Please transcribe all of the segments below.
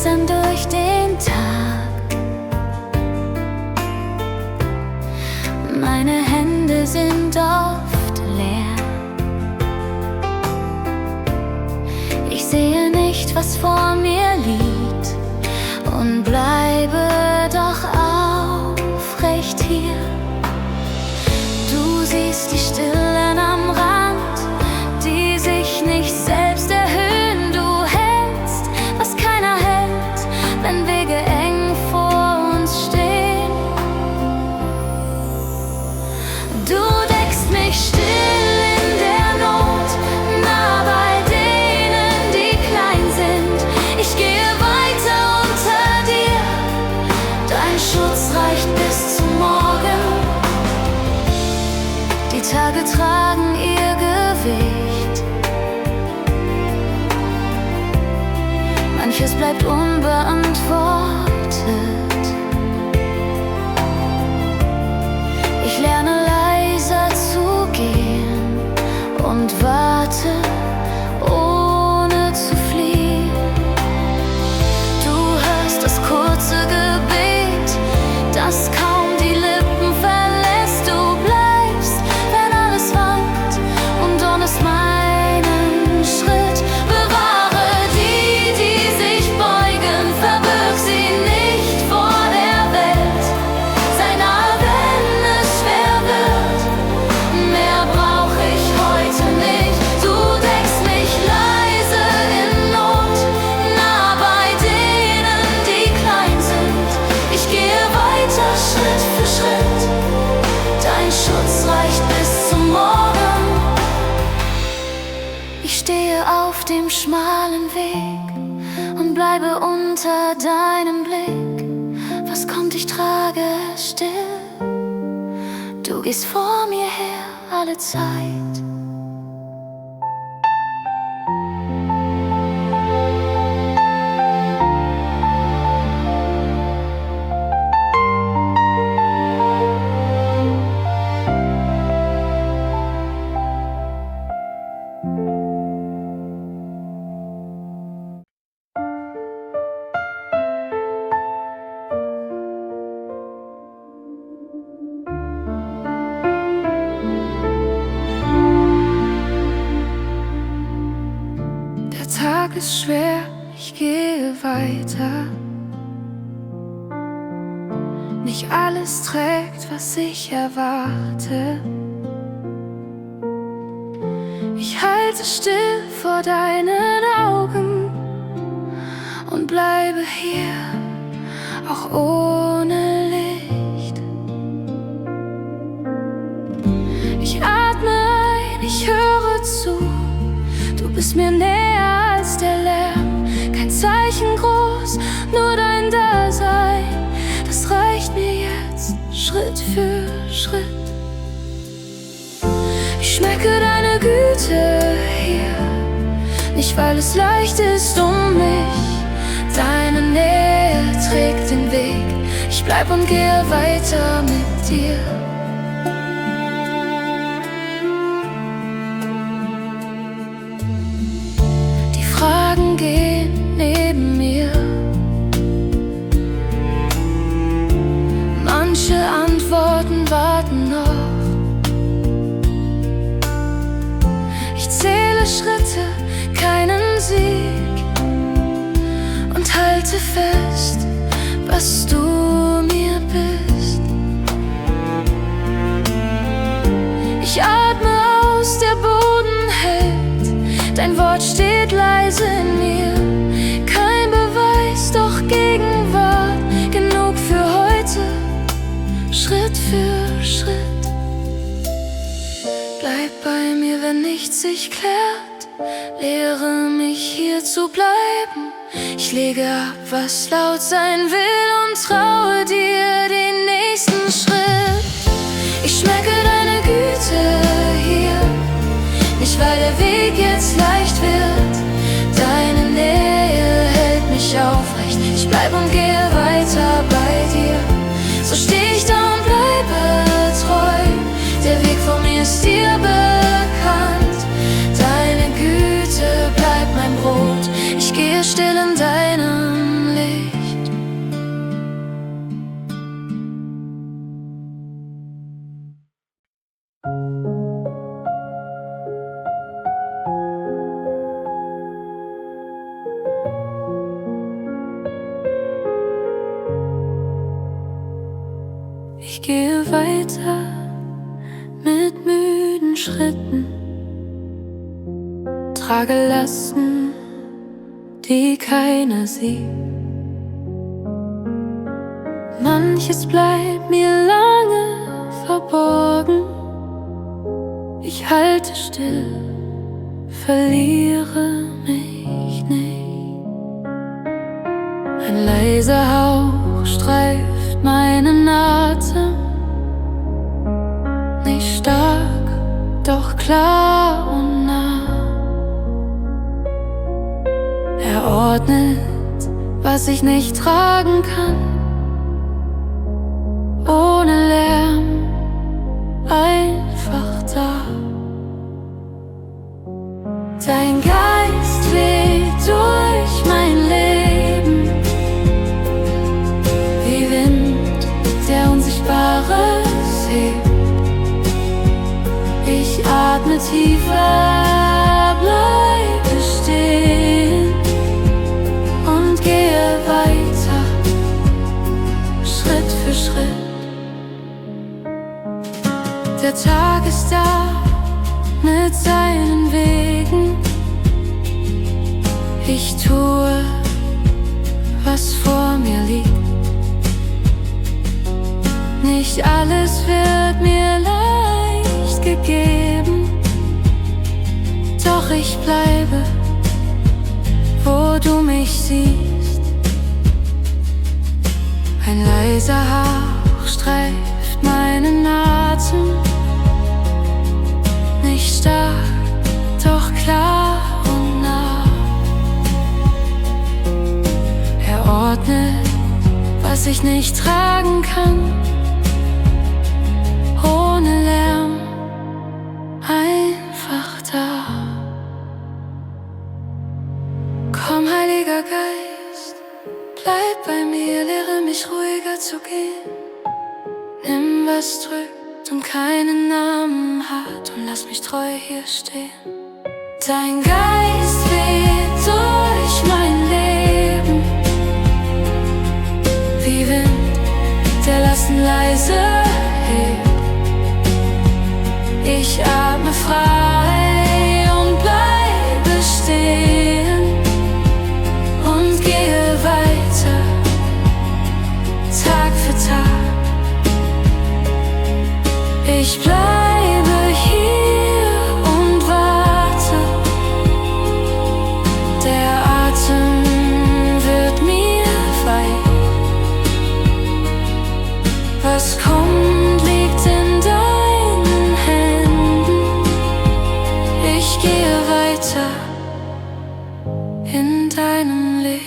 langsam durch den Tag. Meine Hände sind oft leer. Ich sehe nicht, was vor mir liegt, und bleibe doch aufrecht hier. Du siehst die Stillen am Rand, die sich nicht selbst erhöhen. Du hältst, was keiner hält, wenn Wege eng vor uns stehen. Du deckst mich still in der Not, nah bei denen, die klein sind. Ich gehe weiter unter dir, dein Schutz reicht bis zum Morgen. Die Tage tragen ihr Gewicht, manches bleibt unbeantwortet. Ich lerne leiser zu gehen und warte, ohne zu fliehen. Du hörst das kurze Gebet, das kaum die Lippen verlässt. Du bleibst, wenn alles wankt, und ordnest meinen Schritt. Bewahre die, die sich beugen, verbirg sie nicht vor der Welt. Sei nah, wenn es schwer wird, mehr brauch ich heute nicht. Du deckst mich leise in Not, nah bei denen, die klein sind. Ich gehe weiter Schritt für Schritt, dein Schutz reicht bis zum Morgen. Ich stehe auf dem schmalen Weg und bleibe unter deinem Blick. Was kommt, ich trage es still. Du gehst vor mir her alle Zeit. Der Tag ist schwer, ich gehe weiter. Nicht alles trägt, was ich erwarte. Ich halte still vor deinen Augen und bleibe hier, auch ohne Licht. Ich atme ein, ich höre zu. Du bist mir näher als der Lärm. Kein Zeichen groß, nur dein Dasein. Das reicht mir jetzt, Schritt für Schritt. Ich schmecke deine Güte hier, nicht weil es leicht ist um mich. Deine Nähe trägt den Weg. Ich bleib und gehe weiter mit dir. Die Fragen gehen neben mir, manche Antworten warten noch. Ich zähle Schritte, keinen Sieg, und halte fest, was du mir bist. Ich atme aus, der Boden hält, dein Wort steht leise in mir. Kein Beweis, doch Gegenwart, genug für heute, Schritt für Schritt. Bleib bei mir, wenn nichts sich klärt, lehre mich hier zu bleiben. Ich lege ab, was laut sein will, und traue dir den nächsten Schritt. Ich schmecke deine Güte hier, nicht weil der Weg jetzt leicht wird. Deine Nähe hält mich aufrecht. Ich bleib und gehe weiter bei dir. So steh ich da und bleibe treu. Der Weg vor mir ist dir bekannt. Deine Güte bleibt mein Brot. Ich gehe still in deinem Ich gehe weiter mit müden Schritten, trage Lasten, die keiner sieht. Manches bleibt mir lange verborgen. Ich halte still, verliere mich nicht. Ein leiser Hauch streift meinen Atem, nicht stark, doch klar und nah. Er ordnet, was ich nicht tragen kann, ohne Lärm, einfach da. Dein Geist weht durch mein Leben, wie Wind, der Unsichtbares hebt. Ich atme tiefer, bleibe stehen und gehe weiter, Schritt für Schritt. Der Tag ist da mit seinen Wegen. Ich tue, was vor mir liegt. Nicht alles wird mir leicht gegeben, doch ich bleibe, wo du mich siehst. Ein leiser Hauch streift meinen Atem, nicht stark, doch klar und nah. Er ordnet, was ich nicht tragen kann, ohne Lärm, einfach da. Komm, Heiliger Geist, bleib bei mir, lehre mich ruhiger zu gehen. Nimm, was drückt und keinen Namen hat, und lass mich treu hier stehen. Dein Geist weht durch mein Leben, wie Wind, der Lasten leise hebt. Ich atme frei und bleibe stehen und gehe weiter, Tag für Tag. Ich bleibe hier und warte, der Atem wird mir weich. Was kommt, liegt in deinen Händen. Ich gehe weiter in deinem Licht.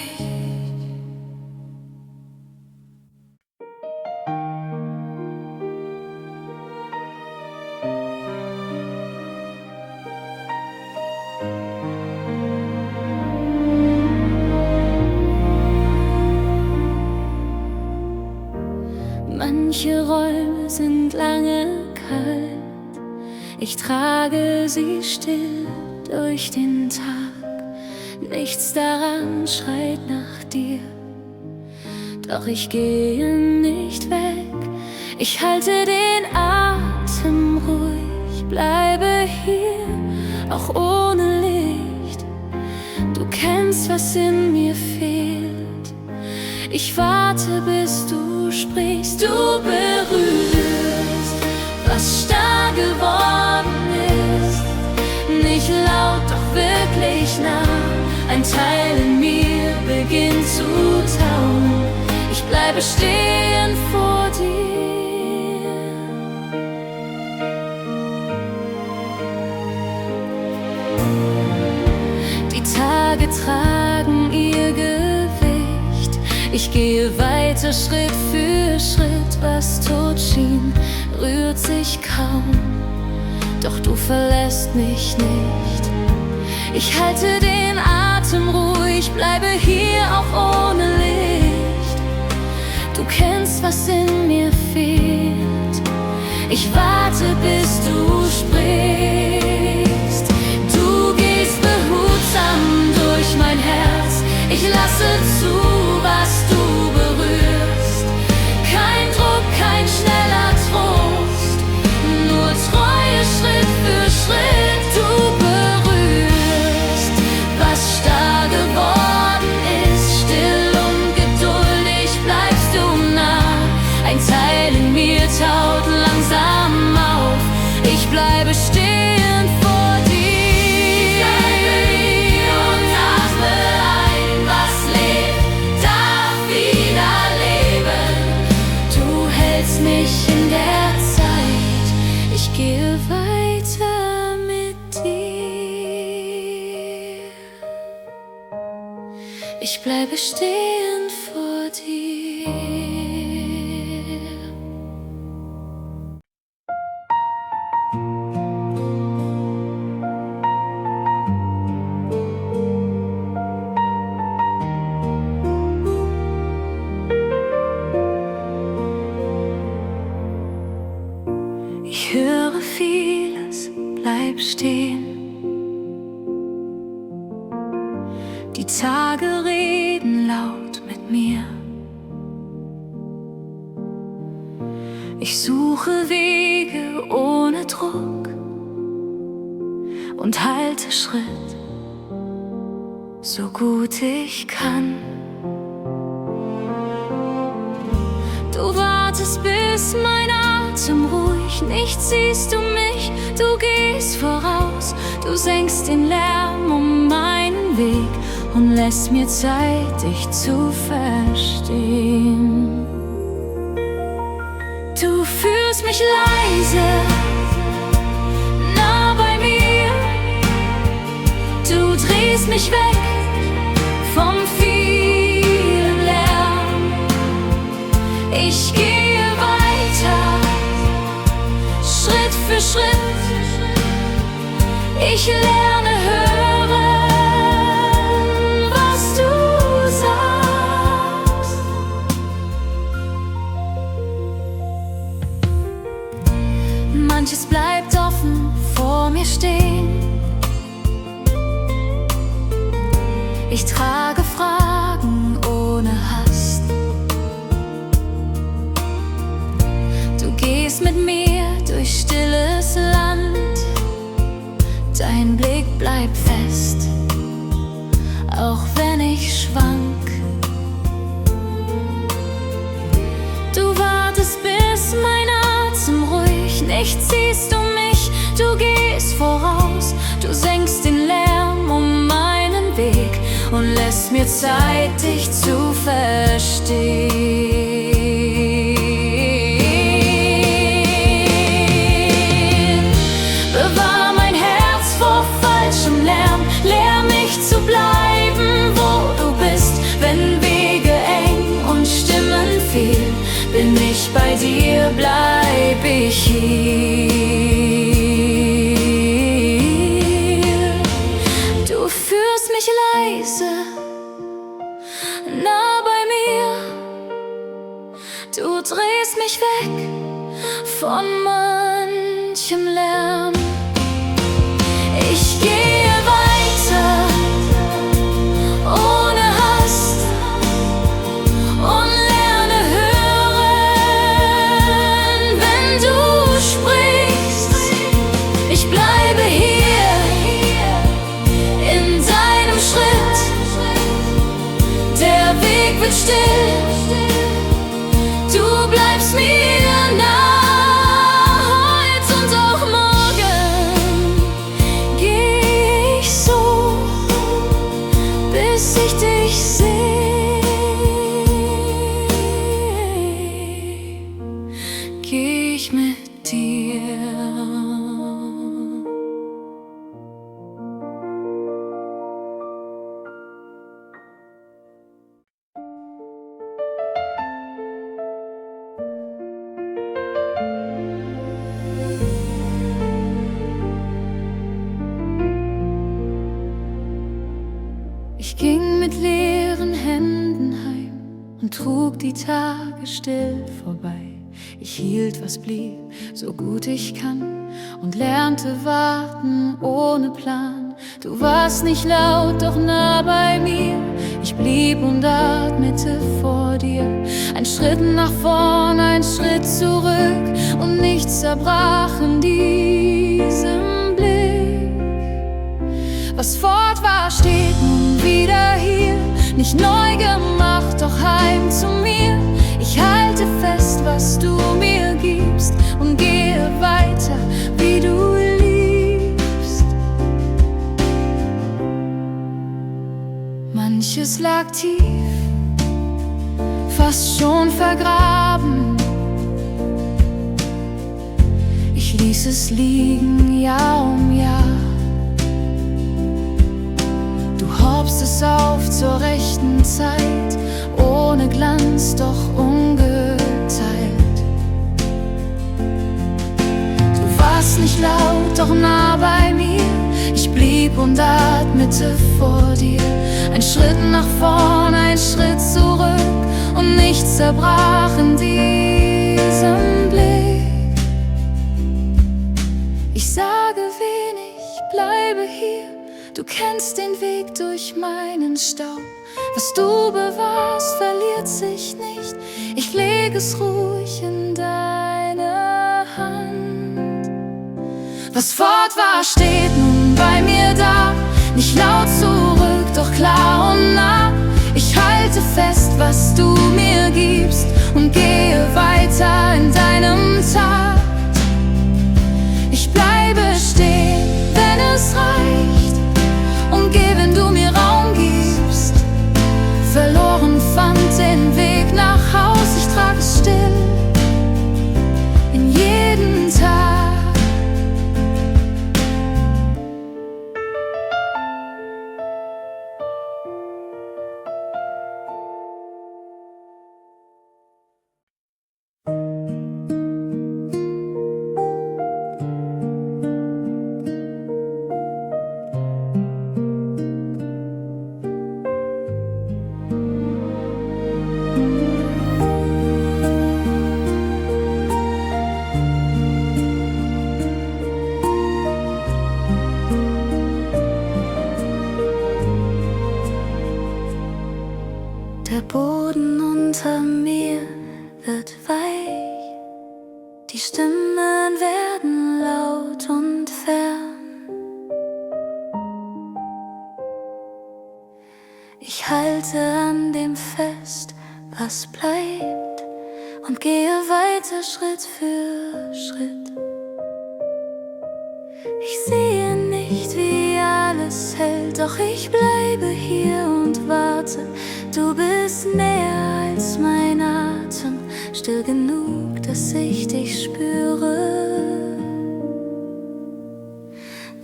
Manche Räume sind lange kalt, ich trage sie still durch den Tag. Nichts daran schreit nach dir, doch ich gehe nicht weg. Ich halte den Atem ruhig, bleibe hier, auch ohne Licht. Du kennst, was in mir fehlt. Ich warte, bis du sprichst, du berührst, was starr geworden ist. Nicht laut, doch wirklich nah. Ein Teil in mir beginnt zu tauen. Ich bleibe stehen vor dir. Die Tage tragen ihr Gewicht. Ich gehe weiter Schritt für Schritt. Was tot schien, rührt sich kaum, doch du verlässt mich nicht. Ich halte den Atem ruhig, bleibe hier auch ohne Licht. Du kennst, was in mir fehlt. Ich warte, bis du sprichst. Du gehst behutsam durch mein Herz. Ich lasse zu, was du berührst. Kein Druck, kein schneller Ich bleibe stehen vor dir. Ich höre vieles, bleib stehen. Die Tage reden laut mit mir. Ich suche Wege ohne Druck und halte Schritt, so gut ich kann. Du wartest, bis mein Atem ruhig, nicht siehst du mich, du gehst voraus. Du senkst den Lärm um meinen Weg und lässt mir Zeit, dich zu verstehen. Du führst mich leise, nah bei mir. Du drehst mich weg vom vielen Lärm. Ich gehe weiter, Schritt für Schritt. Ich lerne hören, was du sagst. Manches bleibt offen vor mir stehen. Ich trage Fragen ohne Hast. Du gehst mit mir durch stilles Land. Dein Blick bleibt fest, auch wenn ich schwank. Du wartest, bis mein Atem ruhig, nicht siehst du mich, du gehst voraus. Du senkst den Lärm um meinen Weg und lässt mir Zeit, dich zu verstehen. Bewahr mein Herz vor falschem Lärm, lehr mich zu bleiben, wo du bist. Wenn Wege eng und Stimmen viel, bin ich bei dir, bleib ich hier. Du führst mich leise, nah bei mir. Du drehst mich weg von manchem Lärm. Ich gehe weiter, ohne Hast, und lerne hören, wenn du sprichst. Ich bleibe hier, in deinem Schritt. Der Weg wird still, du bleibst mir nah. Heute und auch morgen geh ich so, bis ich dich seh. Geh ich mit dir. Ich ging mit leeren Händen heim und trug die Tage still vorbei. Ich hielt, was blieb, so gut ich kann, und lernte warten ohne Plan. Du warst nicht laut, doch nah bei mir. Ich blieb und atmete vor dir. Ein Schritt nach vorn, ein Schritt zurück, und nichts zerbrach in diesem Blick. Was fort war, steht nun wieder hier. Nicht neu gemacht, doch heim zu mir. Ich halte fest, was du mir gibst, und gehe weiter, wie du liebst. Manches lag tief, fast schon vergraben. Ich ließ es liegen, Jahr um Jahr. Du horbst es auf zur rechten Zeit, ohne Glanz, doch ungeteilt. Du warst nicht laut, doch nah bei mir. Ich blieb und atmete vor dir. Ein Schritt nach vorn, ein Schritt zurück, und nichts zerbrach in diesem Blick. Ich sage wenig, bleibe hier. Du kennst den Weg durch meinen Staub. Was du bewahrst, verliert sich nicht. Ich lege es ruhig in deine Hand. Was fort war, steht nun bei mir da. Nicht laut zurück, doch klar und nah. Ich halte fest, was du mir gibst, und gehe weiter in deinem Takt. Ich bleibe stehen, wenn es reicht, und geh, wenn du mir Raum gibst. Verloren fand den Weg nach Haus, ich trag es still in jeden Tag. Der Boden unter mir wird weich, die Stimmen werden laut und fern. Ich halte an dem fest, was bleibt, und gehe weiter Schritt für Schritt. Ich sehe nicht, wie alles hält, doch ich bleibe hier und warte. Du bist näher als mein Atem, still genug, dass ich dich spüre.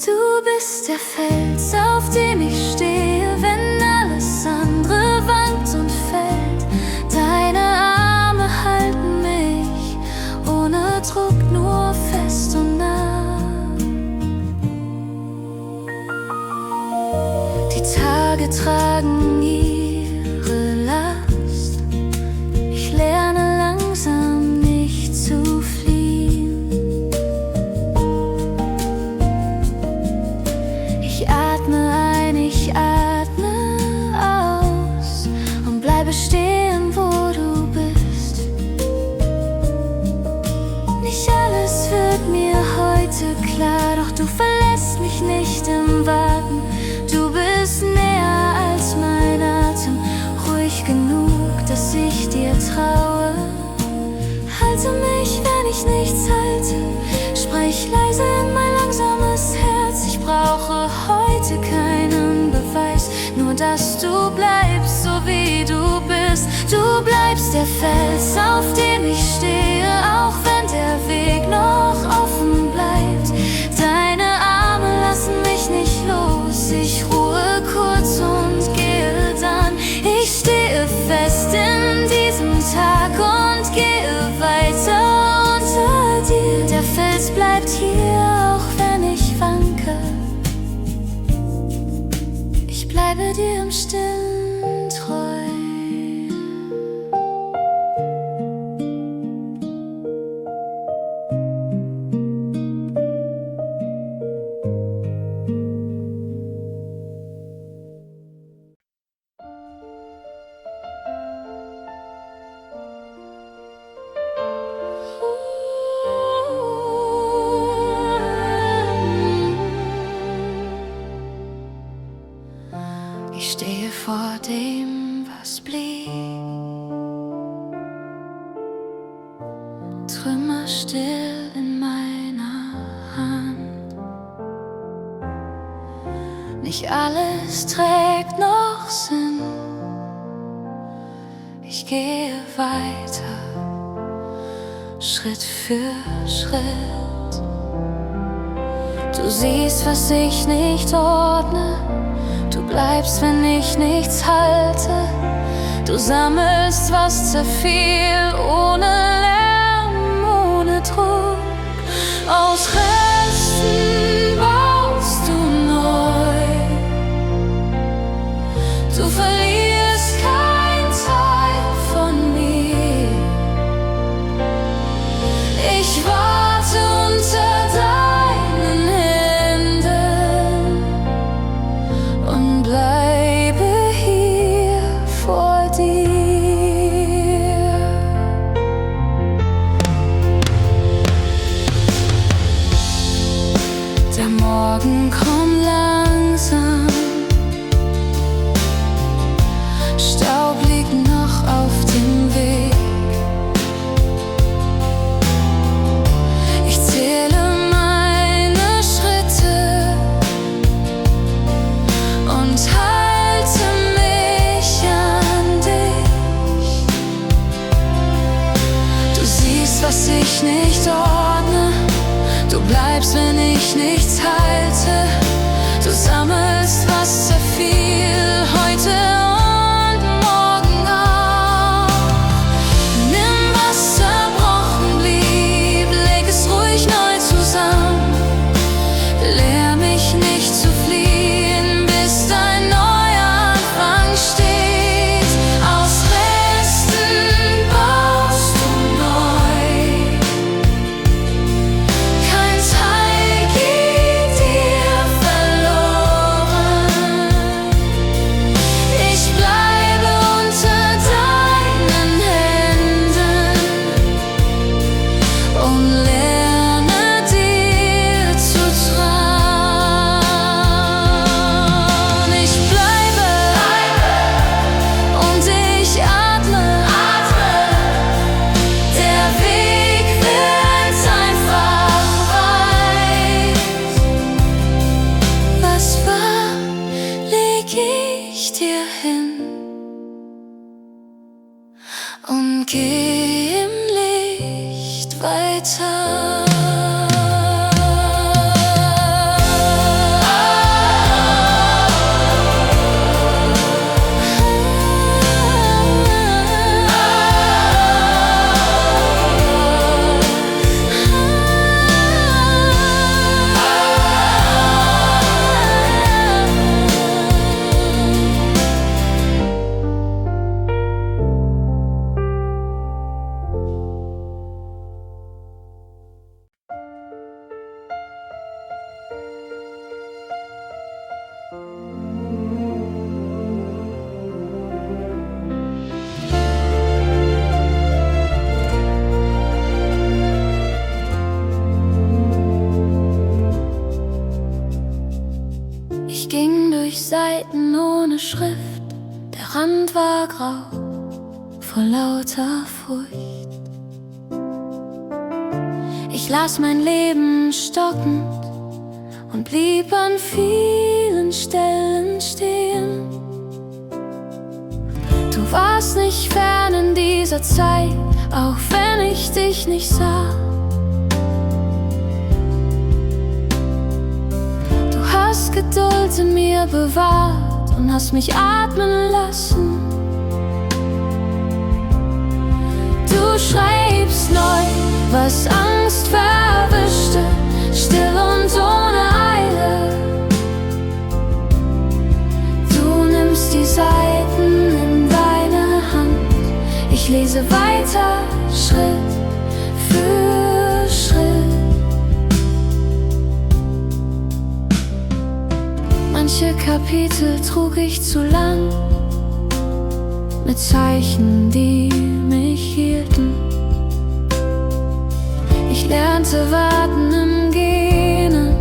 Du bist der Fels, auf dem ich stehe, wenn alles andere wankt und fällt. Deine Arme halten mich ohne Druck, nur fest und nah. Die Tage tragen ihre Last. Ich lerne langsam nicht zu fliehen. Ich atme ein, ich atme aus und bleibe stehen, wo du bist. Nicht alles wird mir heute klar, doch du verlässt mich nicht im Warten. Du bist näher als mein Atem, ruhig genug, dass ich dir traue. Halte mich, wenn ich nichts halte, sprich leise in mein langsames Herz. Ich brauche heute keinen Beweis, nur dass du bleibst, so wie du bist. Du bleibst der Fels, auf dem ich stehe, auch wenn der Weg noch offen bleibt. Deine Arme lassen mich nicht los, ich ruhe kurz und gehe dann. Ich stehe fest in diesem Tag und gehe weiter unter dir. Der Fels bleibt hier, auch wenn ich wanke. Ich bleibe dir im Stillen treu. Ich stehe vor dem, was blieb, Trümmer still in meiner Hand. Nicht alles trägt noch Sinn, ich gehe weiter, Schritt für Schritt. Du siehst, was ich nicht ordne, du bleibst, wenn ich nichts halte. Du sammelst, was zerfiel, ohne Lärm, ohne Druck. Aus Resten baust du neu. Du verlierst kein Teil von mir. Ich warte unter deinen Händen und bleibe hier vor dir. Der Morgen kommt langsam, Staub liegt noch auf dem Weg. Ich zähle meine Schritte und halte mich an dich. Du siehst, was ich nicht ordne. Du bleibst, wenn ich nichts halte. Du sammelst, was zerfiel, heute und morgen auch. Nimm, was zerbrochen blieb, leg es ruhig neu zusammen. Lehr mich nicht zu fliehen, bis dein neuer Anfang steht. Aus Resten baust du neu. Kein Teil geht dir verloren. Ich bleibe unter deinen Händen und lerne dir zu trauen. Ich bleibe und ich atme. Der Weg wird einfach weit. Was war, leg ich dir hin und geh im Licht weiter. Ich ging durch Seiten ohne Schrift, der Rand war grau, vor lauter Furcht. Ich las mein Leben stockend und blieb an vielen Stellen stehen. Du warst nicht fern in dieser Zeit, auch wenn ich dich nicht sah. Du hast Geduld in mir bewahrt und hast mich atmen lassen. Du schreibst neu, was Angst verwischte, still und ohne Eile. Du nimmst die Seiten in deine Hand, ich lese weiter, Schritt für Schritt. Manche Kapitel trug ich zu lang, mit Zeichen, die mich hielten. Ich lernte warten im Gähnen,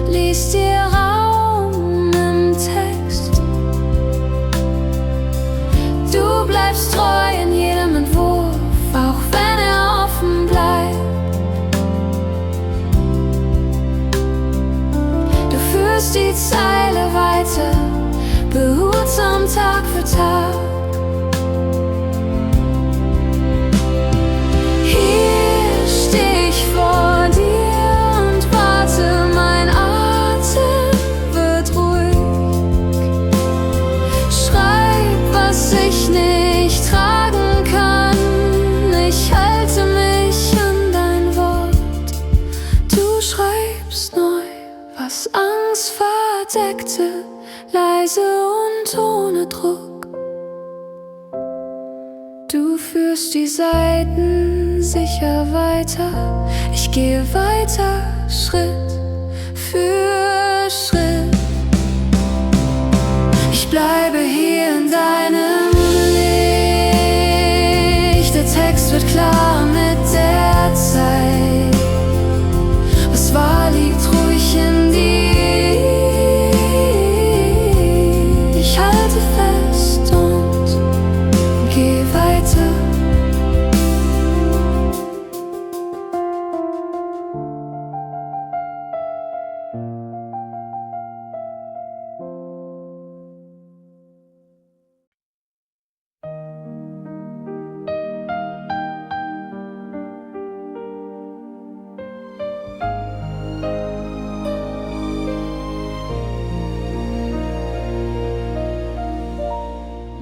ließ dir Raum im Text. Du bleibst treu in jedem Entwurf, auch wenn er offen bleibt. Du führst die Zeile weiter, behutsam Tag für Tag. Hier steh ich vor dir und warte, mein Atem wird ruhig. führst die Seiten sicher weiter. Ich gehe weiter, Schritt für Schritt. Ich bleibe hier in deinem Licht. Der Text wird klar mit der Zeit. Was war, liegt ruhig in dir. Ich halte fest und geh weiter.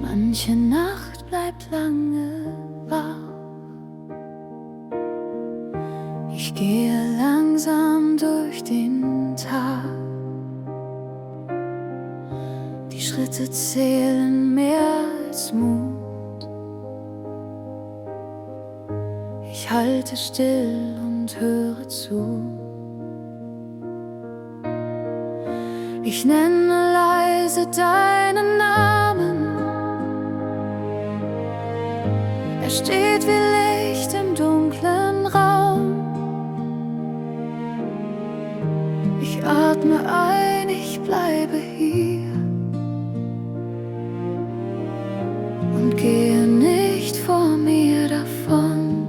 Manche Nacht bleibt lange wach. Ich gehe langsam durch den Tag. Die Schritte zählen mehr als Mut. Ich halte still und höre zu. Ich nenne leise deinen Namen. Er steht wie Licht im dunklen Raum. Ich atme ein, ich bleibe hier und gehe nicht vor mir davon.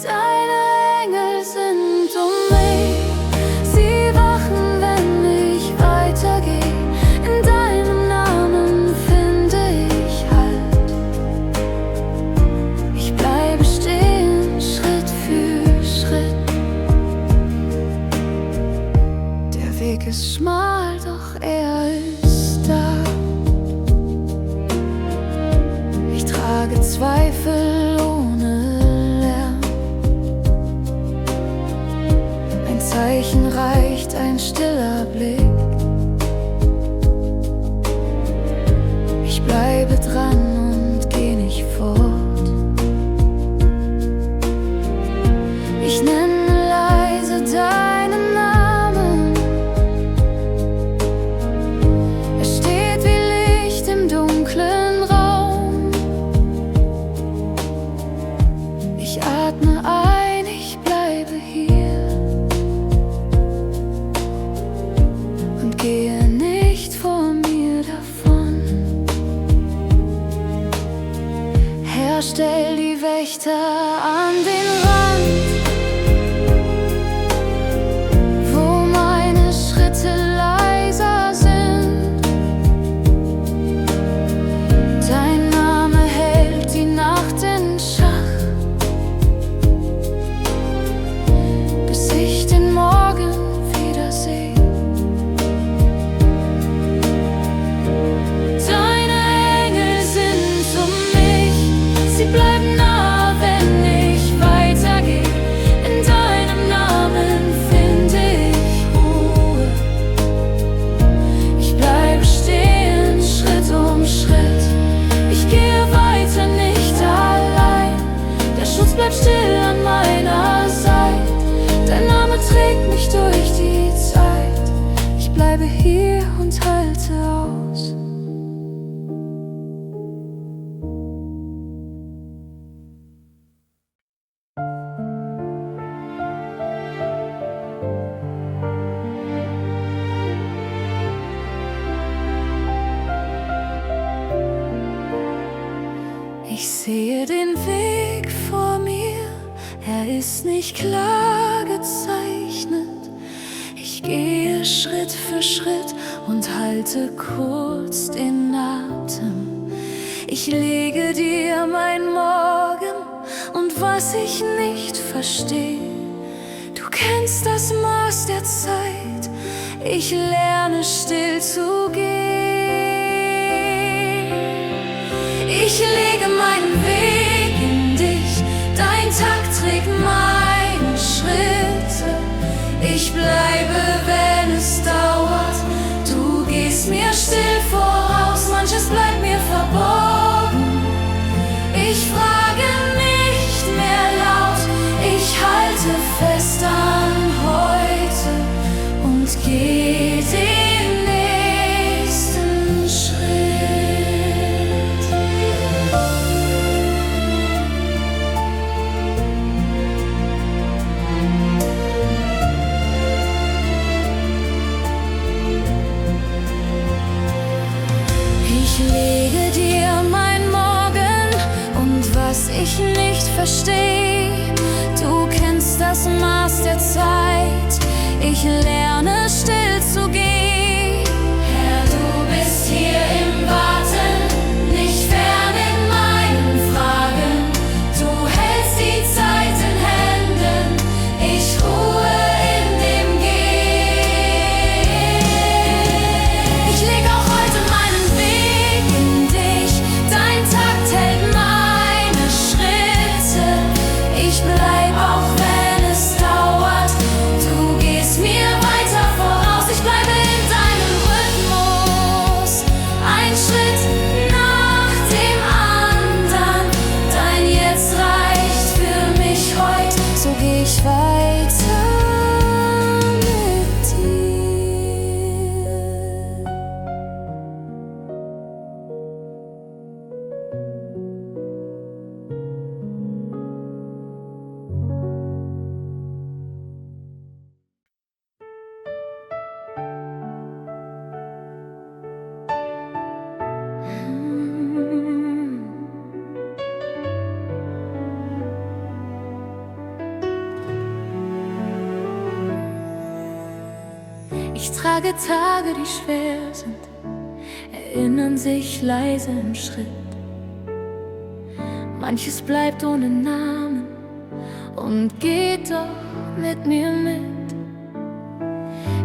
Deine Engel sind um mich, sie wachen, wenn ich weitergehe. In deinem Namen finde ich Halt. Ich bleibe stehen, Schritt für Schritt. Der Weg ist schmal, doch er ist da. Ich trage Zweifel ohne Lärm. Ein Zeichen reicht, ein stiller Blick. Ich bleibe dran und geh nicht fort. Ich nenne leise deinen Namen. Er steht wie Licht im dunklen Raum. Ich atme ein, ich bleibe hier und gehe nicht vor mir davon. Herr, stell die Wächter an den Rand, wo meine Schritte leiser sind. Dein Name hält die Nacht in Schach, bis ich den Morgen wiedersehe. Deine Engel sind um mich, sie bleiben nah, wenn ich weitergehe. In deinem Namen finde ich Ruhe. Ich bleibe stehen, Schritt um Schritt. Ich gehe weiter, nicht allein. Der Schutz bleibt still an meiner Seite. Dein Name trägt mich durch die Zeit. Ich bleibe hier und halte aus. Ich sehe den Weg vor mir, er ist nicht klar gezeichnet. Ich gehe Schritt für Schritt und halte kurz den Atem. Ich lege dir mein Morgen und was ich nicht verstehe. Du kennst das Maß der Zeit, ich lerne still zu gehen. Ich lege meinen Weg in dich, dein Takt trägt meine Schritte. Ich bleibe, wenn es dauert, du gehst mir still voraus, manches bleibt mir verborgen. lege dir mein Morgen und was ich nicht verstehe. Du kennst das Maß der Zeit, ich lerne still zu gehen. Herr, du bist hier im Warten, nicht fern in meinen Fragen. Du hältst die Zeit in Händen, ich ruhe in dem Gehen. Ich leg auch heute meinen Weg in dich, dein Takt hält meine Schritte. Ich bleib auch wenn es dauert, du gehst mir weiter voraus. Ich bleibe in deinem Rhythmus, ein Schritt nach dem anderen. Dein Jetzt reicht für mich heut, so geh ich weiter mit dir. Ich trage Tage, die schwer sind, erinnern sich leise im Schritt. Manches bleibt ohne Namen und geht doch mit mir mit.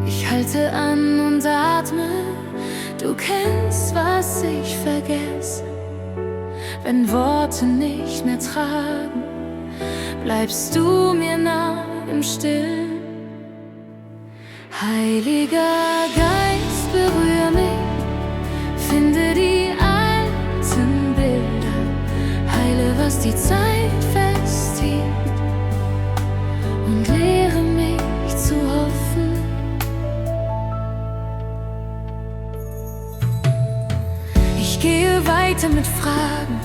Ich halte an und atme, du kennst, was ich vergesse. Wenn Worte nicht mehr tragen, bleibst du mir nah im Stillen. Heiliger Geist, berühr mich, finde die alten Bilder, heile, was die Zeit festhielt und lehre mich zu hoffen. Ich gehe weiter mit Fragen,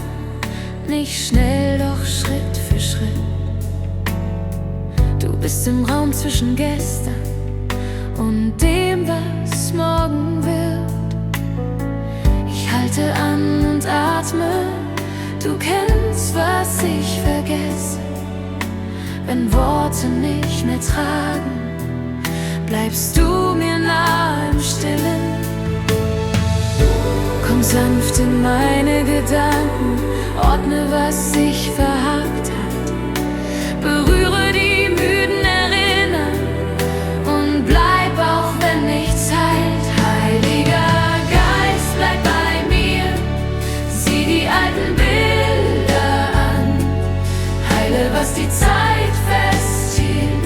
nicht schnell, doch Schritt für Schritt. Du bist im Raum zwischen gestern und dem, was morgen wird. Ich halte an und atme, du kennst, was ich vergesse. Wenn Worte nicht mehr tragen, bleibst du mir nah im Stillen. Komm sanft in meine Gedanken, ordne, was sich verhakt hat. Berühre die müden Erinnerungen und bleib auch wenn nichts heilt. Heiliger Geist, bleib bei mir, sieh die alten Bilder an, heile, was die Zeit festhielt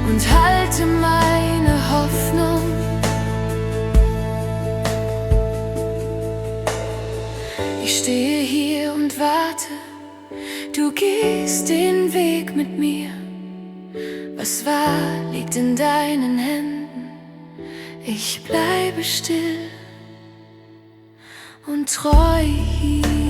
und halte meine Hoffnung. Ich stehe hier und warte, du gehst den Weg mit mir. Was war, liegt in deinen Händen. Ich bleibe still und treu hier.